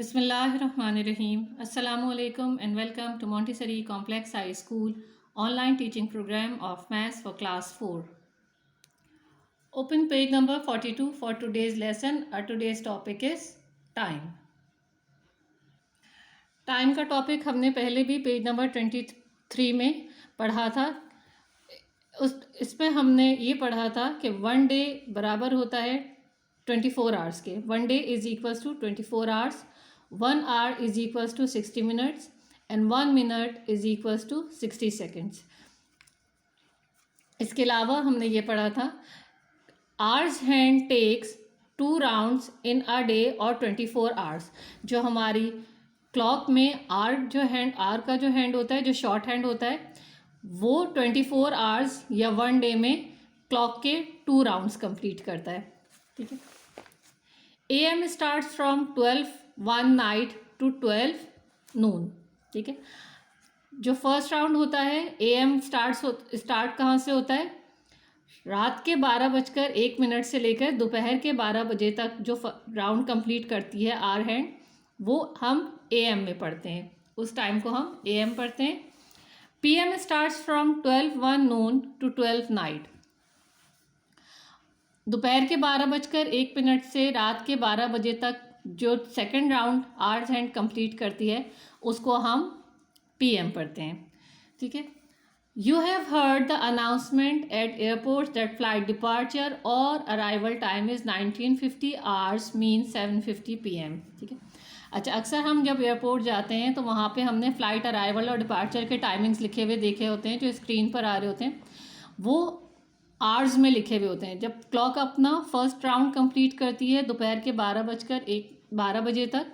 Bismillahirrahmanirrahim. Assalamu alaikum and welcome to Montessori Complex High School online teaching program of Maths for Class 4. Open page number 42 for today's lesson. Our today's topic is time. Time का topic हमने पहले भी page number 23 में पढ़ा था। इसमें हमने ये पढ़ा था कि वन डे बराबर होता है 24 आवर्स के। One day is equals to 24 hours, 1 hour is equals to 60 minutes and 1 minute is equals to 60 seconds. इसके अलावा हमने ये पढ़ा था hours hand takes 2 rounds in a day और 24 hours. जो हमारी क्लॉक में आर का जो हैंड होता है, जो शॉर्ट हैंड होता है, वो 24 आवर्स या वन डे में क्लॉक के 2 rounds कंप्लीट करता है। ठीक है। AM start from 12 night to 12 noon. ठीक है। जो फर्स्ट राउंड होता है AM स्टार्ट कहाँ से होता है? रात के 12:01 से लेकर दोपहर के 12 बजे तक जो राउंड कंप्लीट करती है आर हैंड, वो हम AM में पढ़ते हैं। उस टाइम को हम AM पढ़ते हैं। PM starts from 12 noon to 12 night. दोपहर के 12:01 से रात के 12 बजे तक जो second round hours hand complete करती है, उसको हम PM पढ़ते हैं। ठीक है। You have heard the announcement at airport that flight departure और arrival time is 1950 hours mean 7:50 PM। ठीक है। अच्छा, अक्सर हम जब एयरपोर्ट जाते हैं तो वहाँ पे हमने फ़्लाइट अराइवल और डिपार्चर के टाइमिंग्स लिखे हुए देखे होते हैं, जो स्क्रीन पर आ रहे होते हैं। वो आवर्स में लिखे हुए होते हैं। जब क्लॉक अपना फर्स्ट राउंड कंप्लीट करती है दोपहर के 12 बजे तक,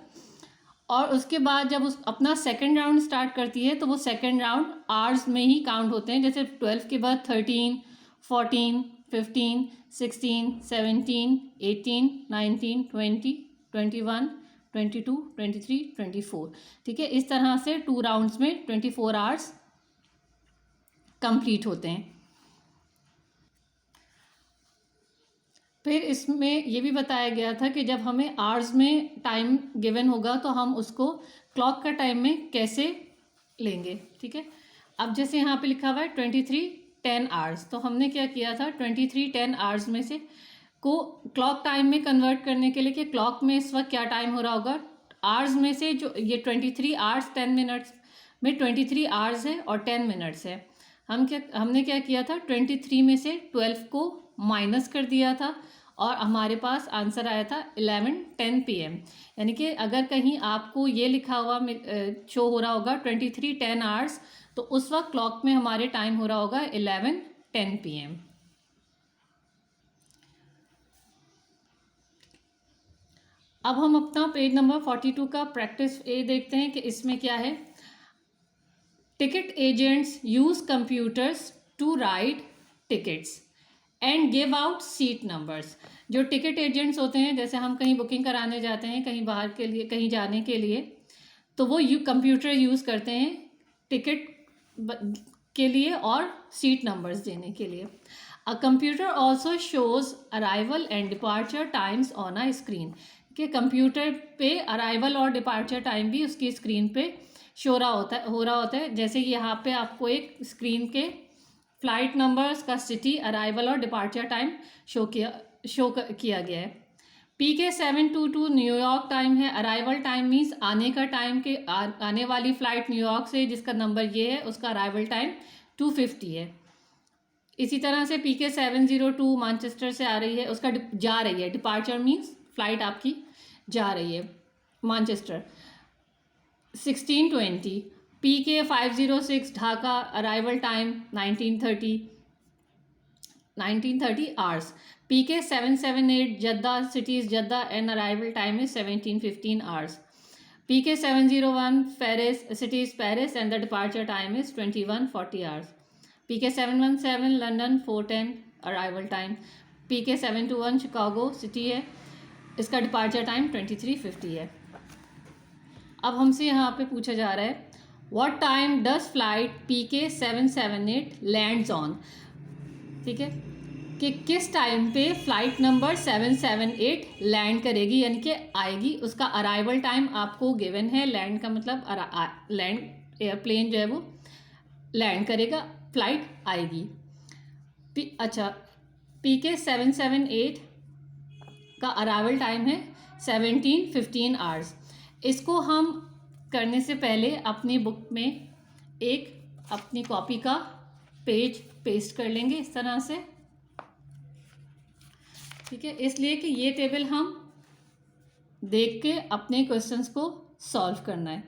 और उसके बाद जब उस अपना सेकंड राउंड स्टार्ट करती है, तो वो सेकंड राउंड आवर्स में ही काउंट होते हैं। जैसे 12 के बाद 13, 14, 15, 16, 17, 18, 19, 20, 21, 22, 23, 24। ठीक है। इस तरह से 2 राउंड्स में 24 आवर्स कंप्लीट होते हैं। फिर इसमें ये भी बताया गया था कि जब हमें आवर्स में टाइम गिवन होगा तो हम उसको क्लॉक का टाइम में कैसे लेंगे। ठीक है। अब जैसे यहाँ पे लिखा हुआ है 23:10 आवर्स, तो हमने क्या किया था 23:10 आवर्स में से को क्लॉक टाइम में कन्वर्ट करने के लिए कि क्लॉक में इस वक्त क्या टाइम हो रहा होगा। आवर्स में से जो ये 23 आवर्स 10 मिनट्स में 23 आवर्स है और 10 मिनट्स है। हमने क्या किया था 23 में से 12 को माइनस कर दिया था और हमारे पास आंसर आया था 11:10 PM। यानी कि अगर कहीं आपको ये लिखा हुआ शो हो रहा होगा 23:10 आवर्स, तो उस वक्त क्लॉक में हमारे टाइम हो रहा होगा 11:10 PM। अब हम अपना पेज नंबर 42 का प्रैक्टिस ए देखते हैं कि इसमें क्या है। Ticket agents use computers to write tickets and give out seat numbers. जो टिकट एजेंट्स होते हैं, जैसे हम कहीं बुकिंग कराने जाते हैं कहीं बाहर के लिए, कहीं जाने के लिए, तो वो कंप्यूटर यूज़ करते हैं टिकट के लिए और सीट नंबर्स देने के लिए। A computer also shows arrival and departure times on a screen. कि कंप्यूटर पे अराइवल और डिपार्चर टाइम भी उसकी स्क्रीन पे हो रहा होता है। जैसे कि यहाँ पे आपको एक स्क्रीन के फ्लाइट नंबर्स का सिटी, अराइवल और डिपार्चर टाइम शो किया गया है। PK 722 न्यूयॉर्क टाइम है। अराइवल टाइम मीन्स आने का टाइम के आने वाली फ़्लाइट न्यूयॉर्क से जिसका नंबर ये है, उसका अराइवल टाइम 2:50 है। इसी तरह से PK 702 मैनचेस्टर से आ रही है, उसका जा रही है। डिपार्चर मीन्स फ़्लाइट आपकी जा रही है Manchester. 16:20 PK 506 Dhaka, arrival time 1930 hours. PK 778 Jeddah, cities Jeddah and arrival time is 17:15 hours. PK 701 Paris, cities Paris and the departure time is 21:40 hours. PK 717 London 4:10 arrival time. PK 721 Chicago city है, इसका departure time 23:50 है। अब हमसे यहाँ पे पूछा जा रहा है what time does flight PK 778 lands on. ठीक है। कि किस टाइम पे फ्लाइट नंबर 778 लैंड करेगी, यानी कि आएगी। उसका अराइवल टाइम आपको गिवन है। लैंड का मतलब लैंड, एयरप्लेन जो है वो लैंड करेगा, फ्लाइट आएगी। अच्छा, PK 778 का अराइवल टाइम है 17-15 आवर्स। इसको हम करने से पहले अपनी बुक में एक अपनी कॉपी का पेज पेस्ट कर लेंगे इस तरह से, ठीक है। इसलिए कि ये टेबल हम देख के अपने क्वेश्चंस को सॉल्व करना है।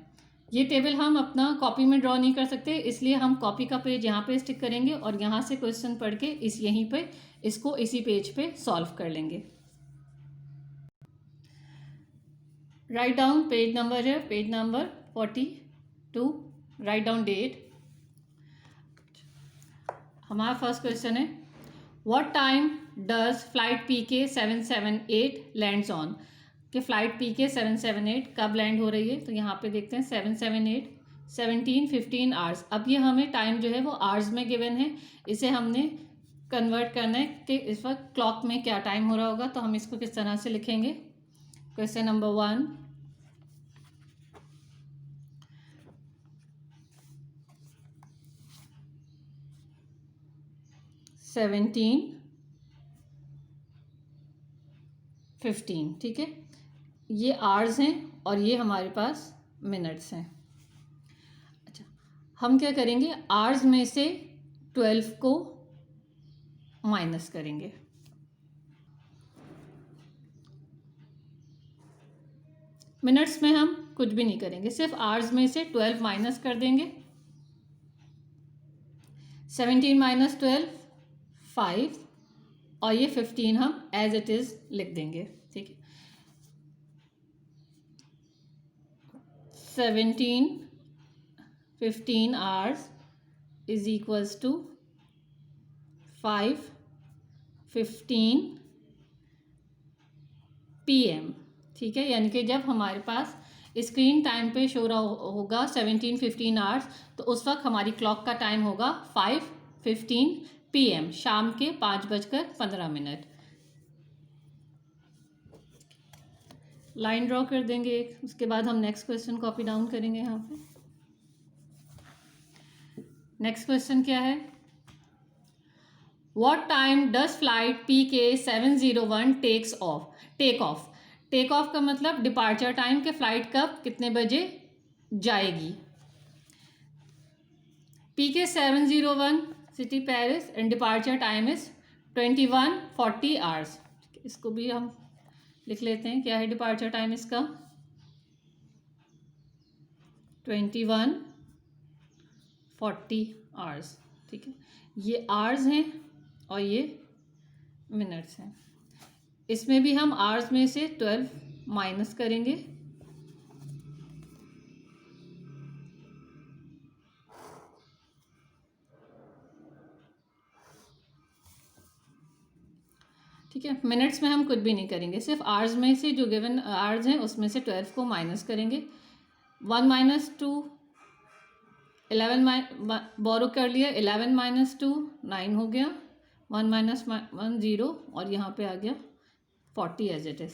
ये टेबल हम अपना कॉपी में ड्रॉ नहीं कर सकते, इसलिए हम कॉपी का पेज यहाँ पे स्टिक करेंगे और यहाँ से क्वेश्चन पढ़ के यहीं पे इसको इसी पेज पे सॉल्व कर लेंगे। राइट डाउन पेज नंबर है, page number 42। Write down date. हमारा फर्स्ट क्वेश्चन है, what time does flight PK 778 lands on. कि फ्लाइट PK 778 कब लैंड हो रही है, तो यहाँ पे देखते हैं 778 17-15 आवर्स। अब ये हमें टाइम जो है वो आवर्स में गिवन है, इसे हमने कन्वर्ट करना है कि इस वक्त क्लॉक में क्या टाइम हो रहा होगा। तो हम इसको किस तरह से लिखेंगे। क्वेश्चन नंबर 1, 17-15, ठीक है। ये आवर्स हैं और ये हमारे पास मिनट्स हैं। अच्छा, हम क्या करेंगे, आवर्स में से 12 को माइनस करेंगे। मिनट्स में हम कुछ भी नहीं करेंगे, सिर्फ आवर्स में से 12 माइनस कर देंगे। 17 माइनस 12 5, और ये 15 हम एज इट इज़ लिख देंगे, ठीक है। 17-15 hours is equals to 5:15 PM, ठीक है। यानी कि जब हमारे पास स्क्रीन टाइम पे शो रहा होगा 17-15 आवर्स, तो उस वक्त हमारी क्लॉक का टाइम होगा 5:15 PM, शाम के 5:15। लाइन ड्रॉ कर देंगे एक, उसके बाद हम नेक्स्ट क्वेश्चन कॉपी डाउन करेंगे यहाँ पे। नेक्स्ट क्वेश्चन क्या है, what time does flight PK 701 take off. Take off का मतलब डिपार्चर टाइम, के फ्लाइट कब कितने बजे जाएगी। PK 701 city Paris and departure time is 21:40 hours. इसको भी हम लिख लेते हैं, क्या है डिपार्चर टाइम इसका 21:40 आवर्स, ठीक है। ये आवर्स हैं और ये मिनट्स हैं। इसमें भी हम आवर्स में से 12 माइनस करेंगे। ठीक है, मिनट्स में हम कुछ भी नहीं करेंगे, सिर्फ आवर्स में से जो गिवन आवर्स हैं उसमें से 12 को माइनस करेंगे। 1 माइनस 2 11 बोरो कर लिया, 11 माइनस 2 9 हो गया, 1 माइनस 1 0, और यहाँ पे आ गया 40 as it is.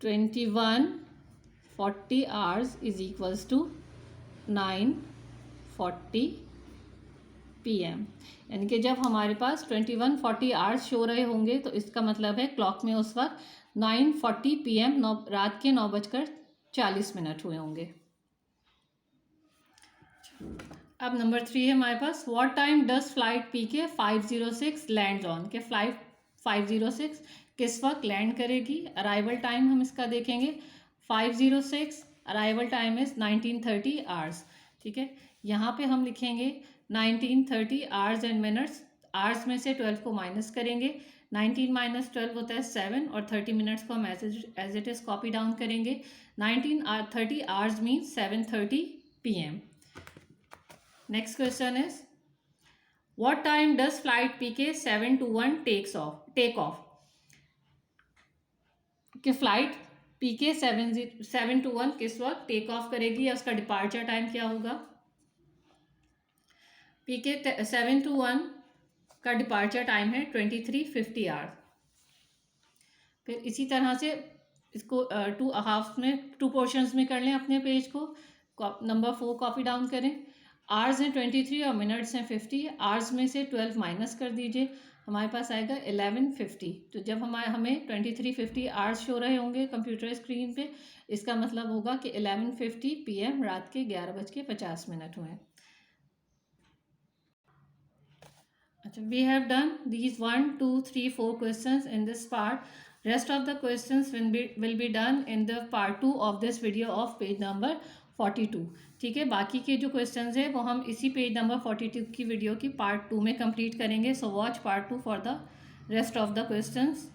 21:40 hours is equals to 9:40 PM। यानी कि जब हमारे पास 21:40 आवर्स शो रहे होंगे तो इसका मतलब है क्लॉक में उस वक्त 9:40 PM, रात के 9:40 हुए होंगे। अब नंबर 3 है हमारे पास, what time does flight PK 506 lands on. के फ्लाइट 506 किस वक्त लैंड करेगी। अराइवल टाइम हम इसका देखेंगे 506, अराइवल टाइम इज 1930 आवर्स, ठीक है। यहाँ पे हम लिखेंगे 1930 आवर्स एंड मिनट्स। आवर्स में से 12 को माइनस करेंगे, 19 माइनस 12 होता है 7, और 30 मिनट्स को हम as it is copy down करेंगे। 1930 hours means 7:30 PM। Next question is, what time does flight PK 721 take off. कि फ्लाइट PK 721 किस वक्त टेक ऑफ करेगी, या उसका डिपार्चर टाइम क्या होगा। PK 721 का डिपार्चर टाइम है 23:50 आवर। फिर इसी तरह से इसको टू हाफ में, टू पोर्शंस में कर लें अपने पेज को। नंबर 4 कॉपी डाउन करें। आवर्स हैं 23 और मिनट्स हैं 50। आवर्स में से 12 माइनस कर दीजिए, हमारे पास आएगा 11:50। तो जब हमें 23:50 आवर्स शो रहे होंगे कंप्यूटर स्क्रीन पे, इसका मतलब होगा कि 11:50 PM रात के 11:50 हुए। अच्छा, we have done these 1, 2, 3, 4 questions in this part. Rest of the questions will be done in the part 2 of this video of page number 42. ठीक है, बाकी के जो questions है वो हम इसी पेज नंबर 42 की वीडियो की पार्ट 2 में कंप्लीट करेंगे. So watch part 2 for the rest of the questions.